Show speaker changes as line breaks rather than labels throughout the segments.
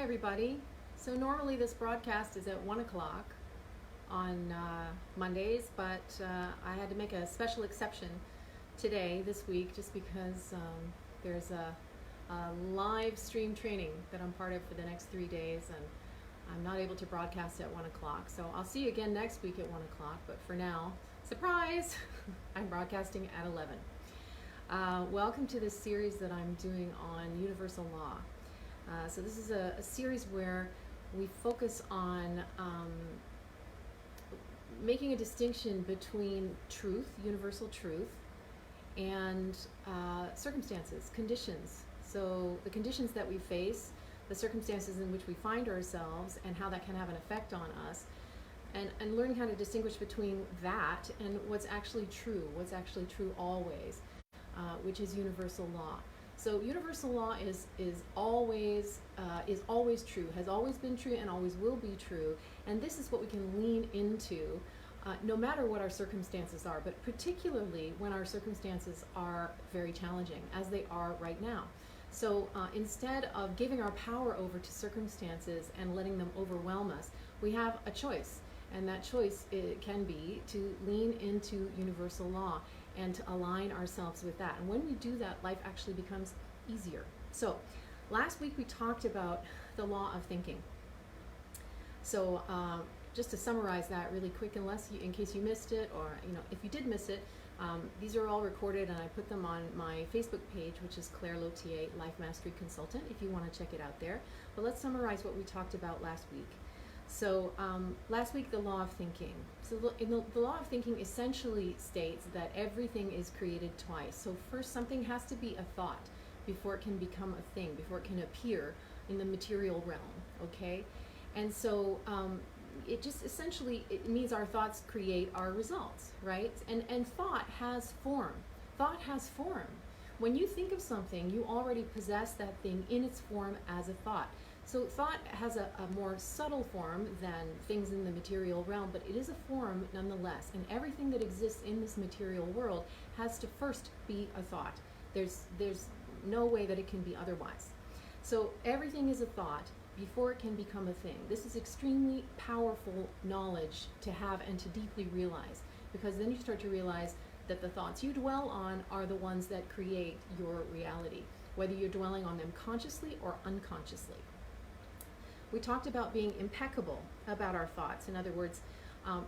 everybody. So normally this broadcast is at 1 o'clock on Mondays, but I had to make a special exception today, this week, just because there's a live stream training that I'm part of for the next 3 days, and I'm not able to broadcast at 1 o'clock. So I'll see you again next week at 1 o'clock, but for now, surprise, I'm broadcasting at 11. Welcome to this series that I'm doing on universal law. So this is a series where we focus on making a distinction between truth, universal truth, and circumstances, conditions. So the conditions that we face, the circumstances in which we find ourselves, and how that can have an effect on us, and learning how to distinguish between that and what's actually true always, which is universal law. So universal law is always true, has always been true, and always will be true. And this is what we can lean into, no matter what our circumstances are, but particularly when our circumstances are very challenging, as they are right now. So instead of giving our power over to circumstances and letting them overwhelm us, we have a choice. And that choice can be to lean into universal law and to align ourselves with that. And when we do that, life actually becomes easier. So last week we talked about the law of thinking. So just to summarize that really quick, in case you missed it, or if you did miss it, these are all recorded, and I put them on my Facebook page, which is Claire Lautier, Life Mastery Consultant, if you want to check it out there. But let's summarize what we talked about last week. So last week, the law of thinking. So the law of thinking essentially states that everything is created twice. So first, something has to be a thought before it can become a thing, before it can appear in the material realm, okay? And so it just essentially, it means our thoughts create our results, right? And thought has form. Thought has form. When you think of something, you already possess that thing in its form as a thought. So thought has a more subtle form than things in the material realm, but it is a form nonetheless. And everything that exists in this material world has to first be a thought. There's no way that it can be otherwise. So everything is a thought before it can become a thing. This is extremely powerful knowledge to have and to deeply realize, because then you start to realize that the thoughts you dwell on are the ones that create your reality, whether you're dwelling on them consciously or unconsciously. We talked about being impeccable about our thoughts. In other words,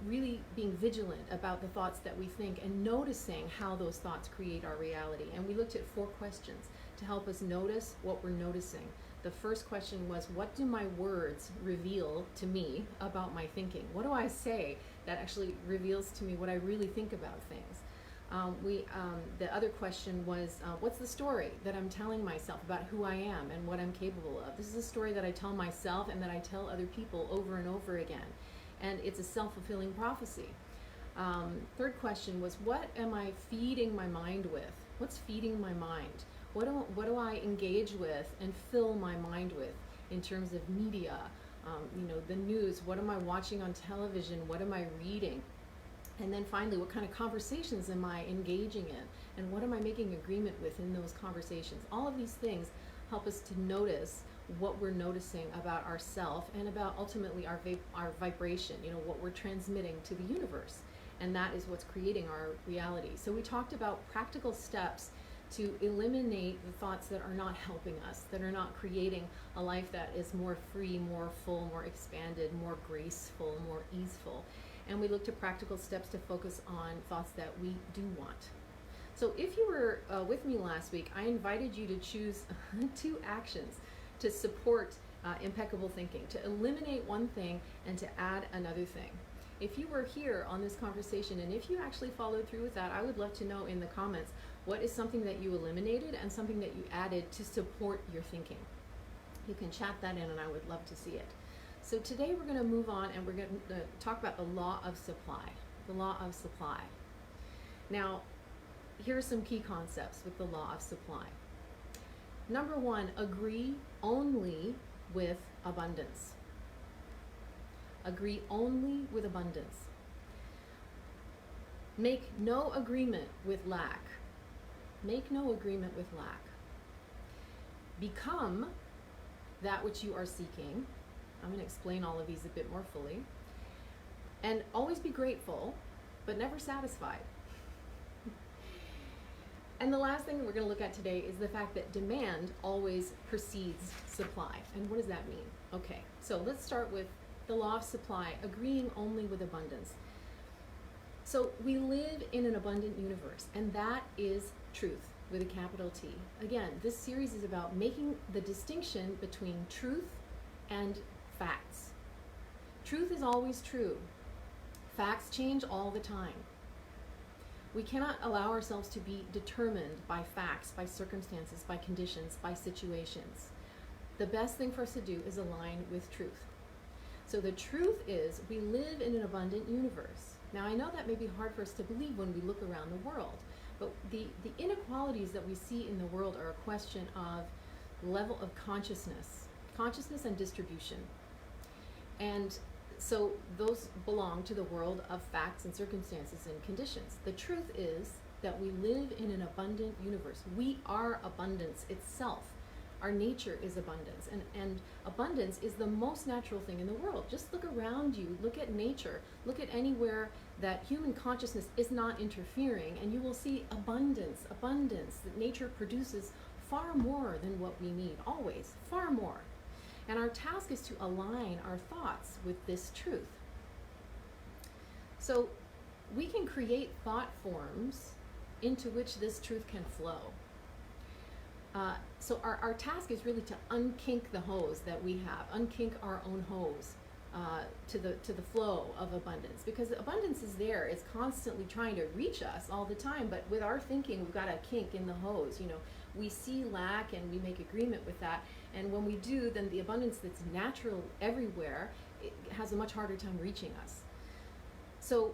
really being vigilant about the thoughts that we think and noticing how those thoughts create our reality. And we looked at 4 questions to help us notice what we're noticing. The first question was, what do my words reveal to me about my thinking? What do I say that actually reveals to me what I really think about things? The other question was, what's the story that I'm telling myself about who I am and what I'm capable of? This is a story that I tell myself and that I tell other people over and over again. And it's a self-fulfilling prophecy. Third question was, what am I feeding my mind with? What's feeding my mind? What do I engage with and fill my mind with in terms of media? The news. What am I watching on television? What am I reading? And then finally, what kind of conversations am I engaging in? And what am I making agreement with in those conversations? All of these things help us to notice what we're noticing about ourselves and about ultimately our vibration, what we're transmitting to the universe. And that is what's creating our reality. So we talked about practical steps to eliminate the thoughts that are not helping us, that are not creating a life that is more free, more full, more expanded, more graceful, more easeful. And we looked at practical steps to focus on thoughts that we do want. So if you were with me last week, I invited you to choose 2 actions to support impeccable thinking, to eliminate one thing and to add another thing. If you were here on this conversation, and if you actually followed through with that, I would love to know in the comments, what is something that you eliminated and something that you added to support your thinking? You can chat that in, and I would love to see it. So today we're going to move on, and we're going to talk about the law of supply. The law of supply. Now, here are some key concepts with the law of supply. Number 1, agree only with abundance. Agree only with abundance. Make no agreement with lack. Make no agreement with lack. Become that which you are seeking. I'm going to explain all of these a bit more fully. And always be grateful, but never satisfied. And the last thing that we're going to look at today is the fact that demand always precedes supply. And what does that mean? Okay, so let's start with the law of supply, agreeing only with abundance. So we live in an abundant universe, and that is truth with a capital T. Again, this series is about making the distinction between truth and facts. Truth is always true. Facts change all the time. We cannot allow ourselves to be determined by facts, by circumstances, by conditions, by situations. The best thing for us to do is align with truth. So the truth is we live in an abundant universe. Now I know that may be hard for us to believe when we look around the world, but the inequalities that we see in the world are a question of level of consciousness and distribution. And so those belong to the world of facts and circumstances and conditions. The truth is that we live in an abundant universe. We are abundance itself. Our nature is abundance, and abundance is the most natural thing in the world. Just look around you, look at nature, look at anywhere that human consciousness is not interfering, and you will see abundance, that nature produces far more than what we need, always, far more. And our task is to align our thoughts with this truth. So we can create thought forms into which this truth can flow. So our task is really to unkink the hose that we have, unkink our own hose to the flow of abundance, because abundance is there. It's constantly trying to reach us all the time, but with our thinking, we've got a kink in the hose. You know, we see lack and we make agreement with that, and when we do, then the abundance that's natural everywhere, it has a much harder time reaching us. So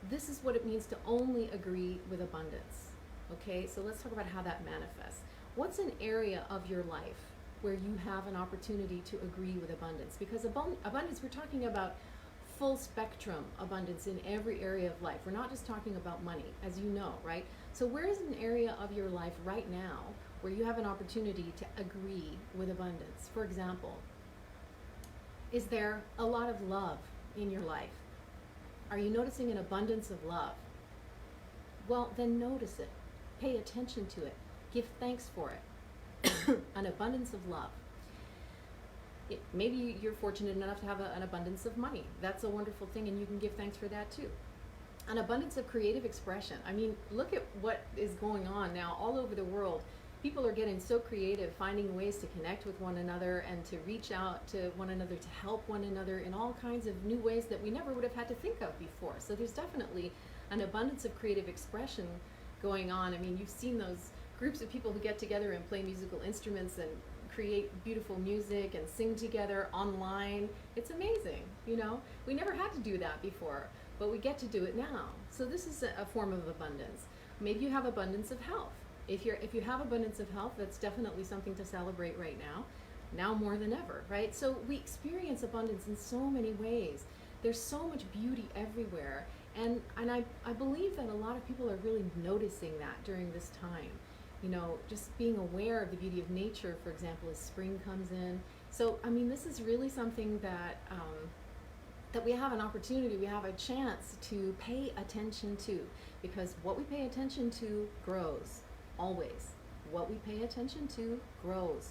this is what it means to only agree with abundance. Okay, so let's talk about how that manifests. What's an area of your life where you have an opportunity to agree with abundance? Because abundance, we're talking about full spectrum abundance in every area of life. We're not just talking about money, as you know, right? So where is an area of your life right now where you have an opportunity to agree with abundance? For example, is there a lot of love in your life? Are you noticing an abundance of love? Well, then notice it. Pay attention to it. Give thanks for it. An abundance of love. Maybe you're fortunate enough to have an abundance of money. That's a wonderful thing, and you can give thanks for that too. An abundance of creative expression. I mean, look at what is going on now all over the world. People are getting so creative, finding ways to connect with one another and to reach out to one another, to help one another in all kinds of new ways that we never would have had to think of before. So there's definitely an abundance of creative expression going on. I mean, you've seen those groups of people who get together and play musical instruments and create beautiful music and sing together online. It's amazing, you know? We never had to do that before, but we get to do it now. So this is a form of abundance. Maybe you have abundance of health. If you have abundance of health, that's definitely something to celebrate right now more than ever, right? So we experience abundance in so many ways. There's so much beauty everywhere, and I believe that a lot of people are really noticing that during this time. You know, just being aware of the beauty of nature, for example, as spring comes in. So, I mean, this is really something that that we have an opportunity, we have a chance to pay attention to, because what we pay attention to grows, always. What we pay attention to grows.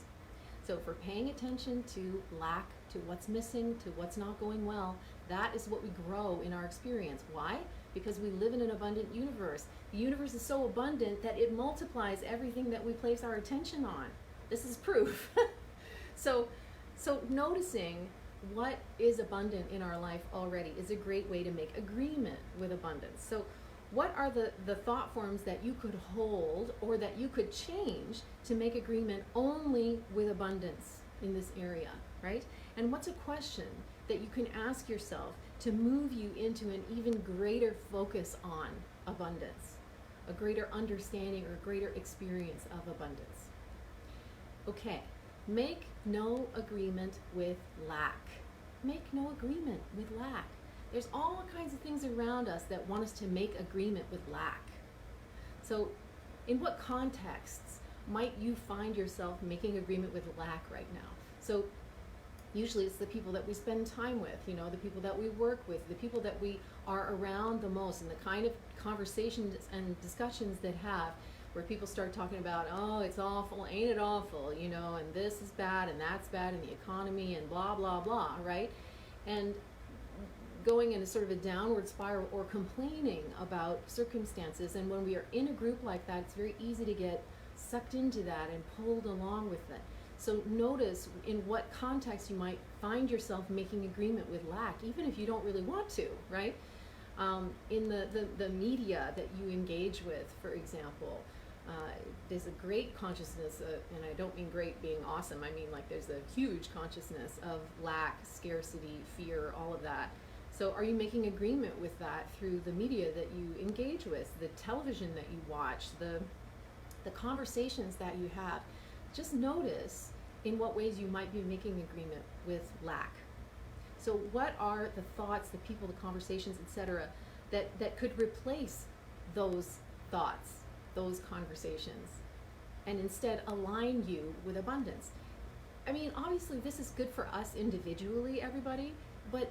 So if we're paying attention to lack, to what's missing, to what's not going well, that is what we grow in our experience. Why? Because we live in an abundant universe. The universe is so abundant that it multiplies everything that we place our attention on. This is proof. So noticing what is abundant in our life already is a great way to make agreement with abundance. So what are the thought forms that you could hold or that you could change to make agreement only with abundance in this area, right? And what's a question that you can ask yourself to move you into an even greater focus on abundance, a greater understanding or greater experience of abundance? Okay, make no agreement with lack. Make no agreement with lack. There's all kinds of things around us that want us to make agreement with lack. So in what contexts might you find yourself making agreement with lack right now? So usually it's the people that we spend time with, you know, the people that we work with, the people that we are around the most, and the kind of conversations and discussions that have where people start talking about, oh, it's awful, ain't it awful, you know, and this is bad and that's bad, and the economy and blah blah blah, right? And going in a sort of a downward spiral or complaining about circumstances. And when we are in a group like that, it's very easy to get sucked into that and pulled along with it. So notice in what context you might find yourself making agreement with lack, even if you don't really want to, right? In the media that you engage with, for example, there's a great consciousness, and I don't mean great being awesome, I mean like there's a huge consciousness of lack, scarcity, fear, all of that. So are you making agreement with that through the media that you engage with, the television that you watch, the conversations that you have? Just notice in what ways you might be making agreement with lack. So what are the thoughts, the people, the conversations, etc., that could replace those thoughts, those conversations, and instead align you with abundance? I mean, obviously this is good for us individually, everybody, but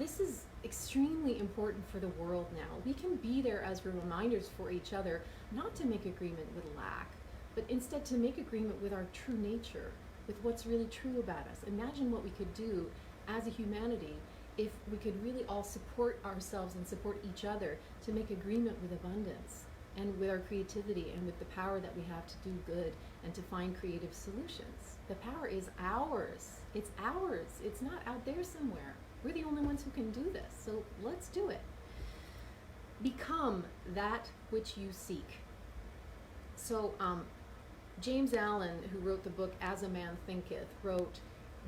this is extremely important for the world now. We can be there as reminders for each other, not to make agreement with lack, but instead to make agreement with our true nature, with what's really true about us. Imagine what we could do as a humanity if we could really all support ourselves and support each other to make agreement with abundance and with our creativity and with the power that we have to do good and to find creative solutions. The power is ours. It's ours. It's not out there somewhere. We're the only ones who can do this. So let's do it. Become that which you seek. So James Allen, who wrote the book As a Man Thinketh, wrote,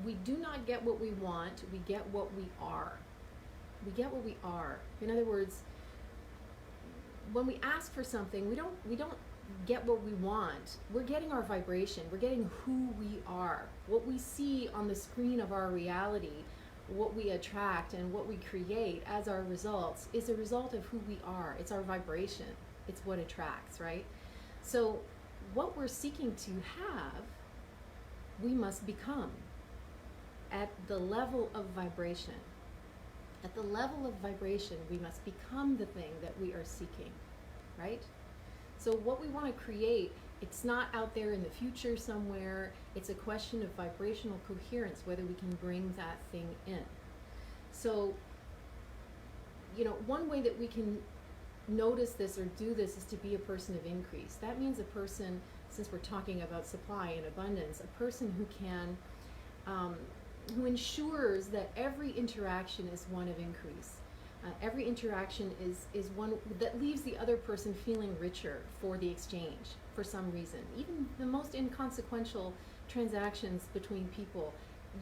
we do not get what we want, we get what we are. We get what we are. In other words, when we ask for something, we don't get what we want. We're getting our vibration. We're getting who we are. What we see on the screen of our reality, what we attract and what we create as our results is a result of who we are. It's our vibration. It's what attracts, right? So what we're seeking to have, we must become at the level of vibration. At the level of vibration, we must become the thing that we are seeking, right? So what we want to create, it's not out there in the future somewhere. It's a question of vibrational coherence, whether we can bring that thing in. So, you know, one way that we can notice this or do this is to be a person of increase. That means a person, since we're talking about supply and abundance, a person who can, who ensures that every interaction is one of increase. Every interaction is one that leaves the other person feeling richer for the exchange for some reason. Even the most inconsequential transactions between people,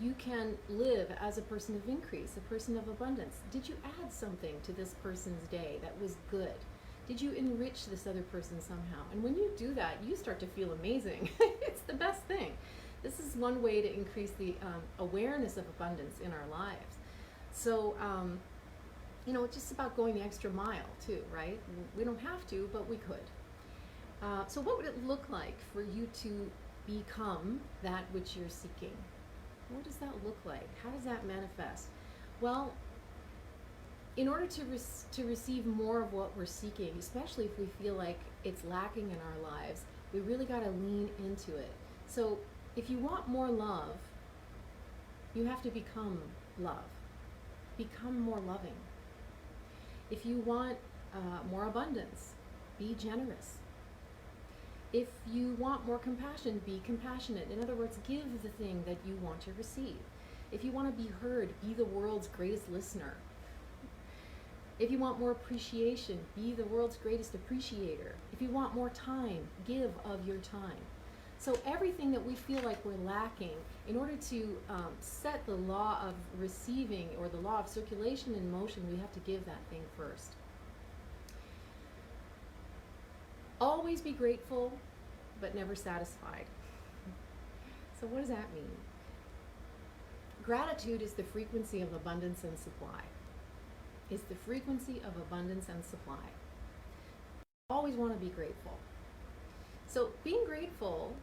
you can live as a person of increase, a person of abundance. Did you add something to this person's day that was good? Did you enrich this other person somehow? And when you do that, you start to feel amazing. It's the best thing. This is one way to increase the awareness of abundance in our lives. So, you know, it's just about going the extra mile too, right? We don't have to, but we could. So what would it look like for you to become that which you're seeking? What does that look like? How does that manifest? Well, in order to receive more of what we're seeking, especially if we feel like it's lacking in our lives, we really got to lean into it. So if you want more love, you have to become love. Become more loving. If you want more abundance, be generous. If you want more compassion, be compassionate. In other words, give the thing that you want to receive. If you want to be heard, be the world's greatest listener. If you want more appreciation, be the world's greatest appreciator. If you want more time, give of your time. So everything that we feel like we're lacking, in order to set the law of receiving or the law of circulation in motion, we have to give that thing first. Always be grateful, but never satisfied. So what does that mean? Gratitude is the frequency of abundance and supply. It's the frequency of abundance and supply. Always want to be grateful. So being grateful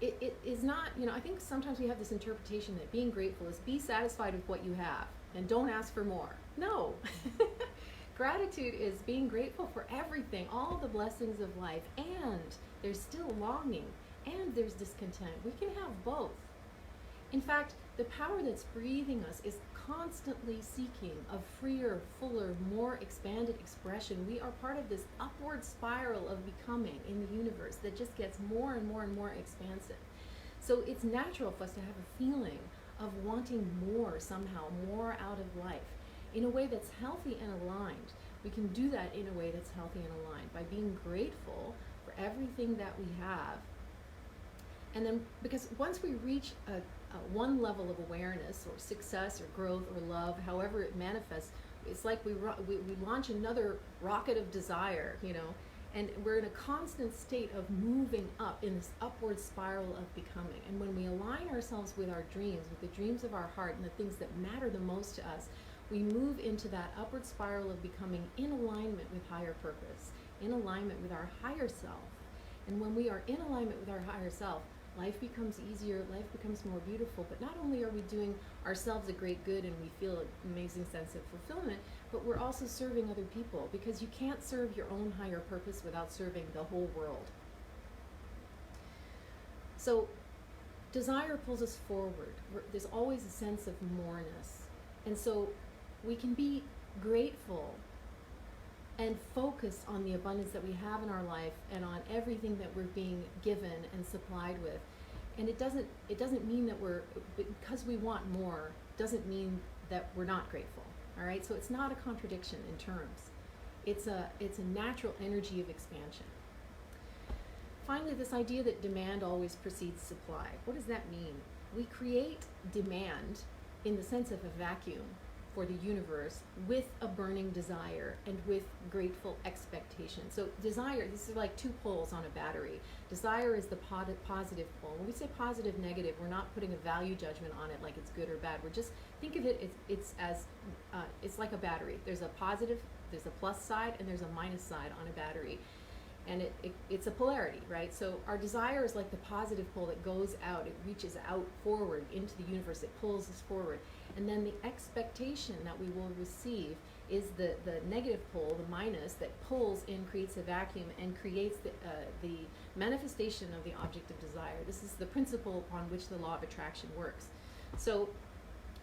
it is not, I think sometimes we have this interpretation that being grateful is be satisfied with what you have and don't ask for more. No. Gratitude is being grateful for everything, all the blessings of life, and there's still longing and there's discontent. We can have both. In fact, the power that's breathing us is constantly seeking a freer, fuller, more expanded expression. We are part of this upward spiral of becoming in the universe that just gets more and more and more expansive. So it's natural for us to have a feeling of wanting more somehow, more out of life, in a way that's healthy and aligned. We can do that in a way that's healthy and aligned by being grateful for everything that we have. And then, because once we reach a one level of awareness or success or growth or love, however it manifests, it's like we launch another rocket of desire, and we're in a constant state of moving up in this upward spiral of becoming. And when we align ourselves with our dreams, with the dreams of our heart and the things that matter the most to us, we move into that upward spiral of becoming in alignment with higher purpose, in alignment with our higher self. And when we are in alignment with our higher self, life becomes easier, life becomes more beautiful, but not only are we doing ourselves a great good and we feel an amazing sense of fulfillment, but we're also serving other people, because you can't serve your own higher purpose without serving the whole world. So desire pulls us forward. There's always a sense of moreness. And so we can be grateful and focused on the abundance that we have in our life and on everything that we're being given and supplied with. And it doesn't mean that because we want more, doesn't mean that we're not grateful. All right? So it's not a contradiction in terms. It's a natural energy of expansion. Finally, this idea that demand always precedes supply. What does that mean? We create demand in the sense of a vacuum for the universe with a burning desire and with grateful expectation. So desire, this is like two poles on a battery. Desire is the positive pole. When we say positive, negative, we're not putting a value judgment on it like it's good or bad. We're just, think of it, it's like a battery. There's a positive, there's a plus side, and there's a minus side on a battery. And it's a polarity, right? So our desire is like the positive pole that goes out, it reaches out forward into the universe, it pulls us forward. And then the expectation that we will receive is the negative pole, the minus, that pulls in, creates a vacuum, and creates the manifestation of the object of desire. This is the principle upon which the law of attraction works. So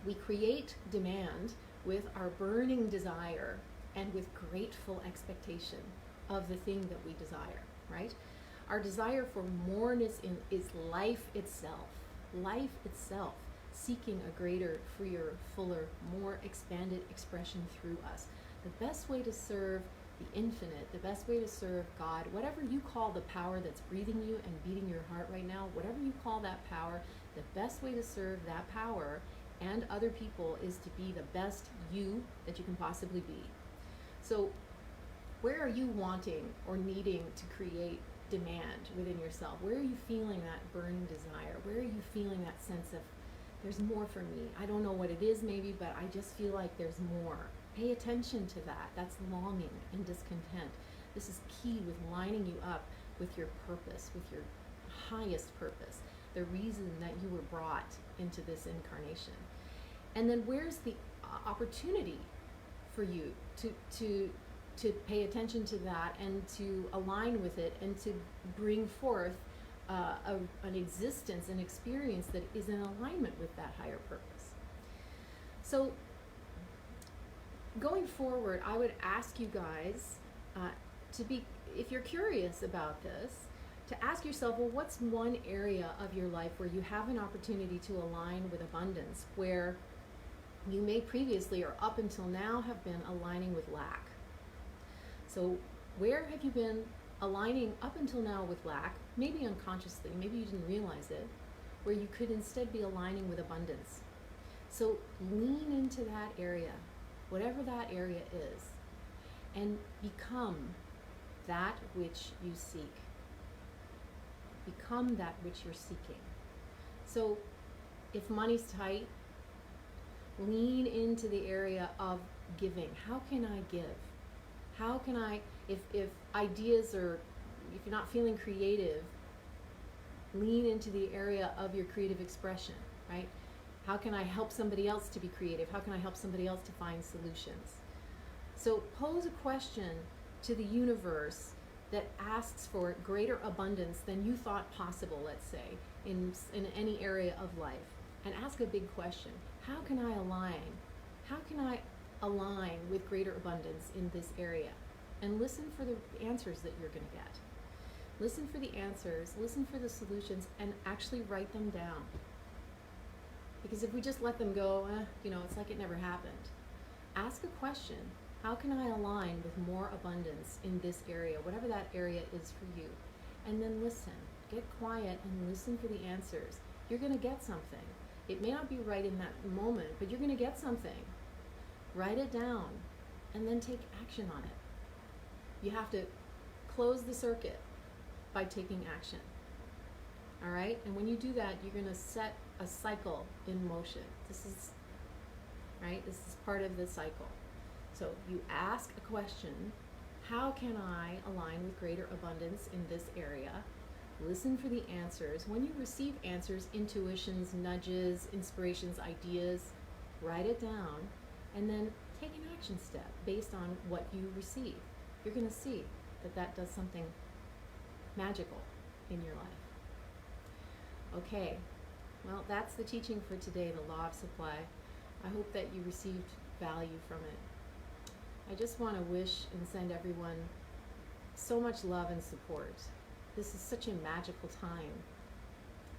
we create demand with our burning desire and with grateful expectation of the thing that we desire, right? Our desire for moreness is life itself, seeking a greater, freer, fuller, more expanded expression through us. The best way to serve the infinite, the best way to serve God, whatever you call the power that's breathing you and beating your heart right now, whatever you call that power, the best way to serve that power and other people is to be the best you that you can possibly be. So where are you wanting or needing to create demand within yourself? Where are you feeling that burning desire? Where are you feeling that sense of, there's more for me? I don't know what it is maybe, but I just feel like there's more. Pay attention to that. That's longing and discontent. This is key with lining you up with your purpose, with your highest purpose, the reason that you were brought into this incarnation. And then where's the opportunity for you to pay attention to that and to align with it and to bring forth an existence, an experience that is in alignment with that higher purpose. So going forward, I would ask you guys to be, if you're curious about this, to ask yourself, well, what's one area of your life where you have an opportunity to align with abundance, where you may previously or up until now have been aligning with lack? So where have you been aligning up until now with lack, maybe unconsciously, maybe you didn't realize it, where you could instead be aligning with abundance? So lean into that area, whatever that area is, and become that which you seek. Become that which you're seeking. So if money's tight, lean into the area of giving. How can I give? How can I, if ideas are, if you're not feeling creative, Lean into the area of your creative expression, right? How can I help somebody else to be creative? How can I help somebody else to find solutions? So pose a question to the universe that asks for greater abundance than you thought possible, let's say, in any area of life. And ask a big question. How can I align? How can I align with greater abundance in this area? And listen for the answers that you're going to get. Listen for the answers, listen for the solutions, and actually write them down. Because if we just let them go, it's like it never happened. Ask a question. How can I align with more abundance in this area, whatever that area is for you? And then listen. Get quiet and listen for the answers. You're going to get something. It may not be right in that moment, but you're going to get something. Write it down and then take action on it. You have to close the circuit by taking action. All right? And when you do that, you're going to set a cycle in motion. This is part of the cycle. So you ask a question, how can I align with greater abundance in this area? Listen for the answers. When you receive answers, intuitions, nudges, inspirations, ideas, write it down and then take an action step based on what you receive. You're going to see that does something magical in your life. Okay, well, that's the teaching for today, the law of supply. I hope that you received value from it. I just want to wish and send everyone so much love and support. This is such a magical time.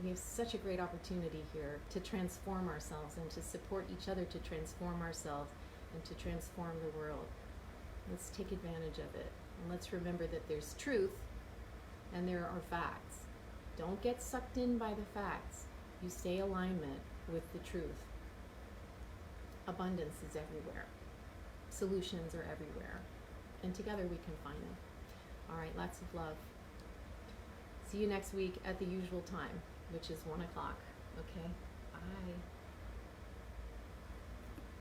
We have such a great opportunity here to transform ourselves and to support each other to transform ourselves and to transform the world. Let's take advantage of it. And let's remember that there's truth and there are facts. Don't get sucked in by the facts. You stay in alignment with the truth. Abundance is everywhere. Solutions are everywhere. And together we can find them. All right, lots of love. See you next week at the usual time, which is 1 o'clock. Okay? Bye.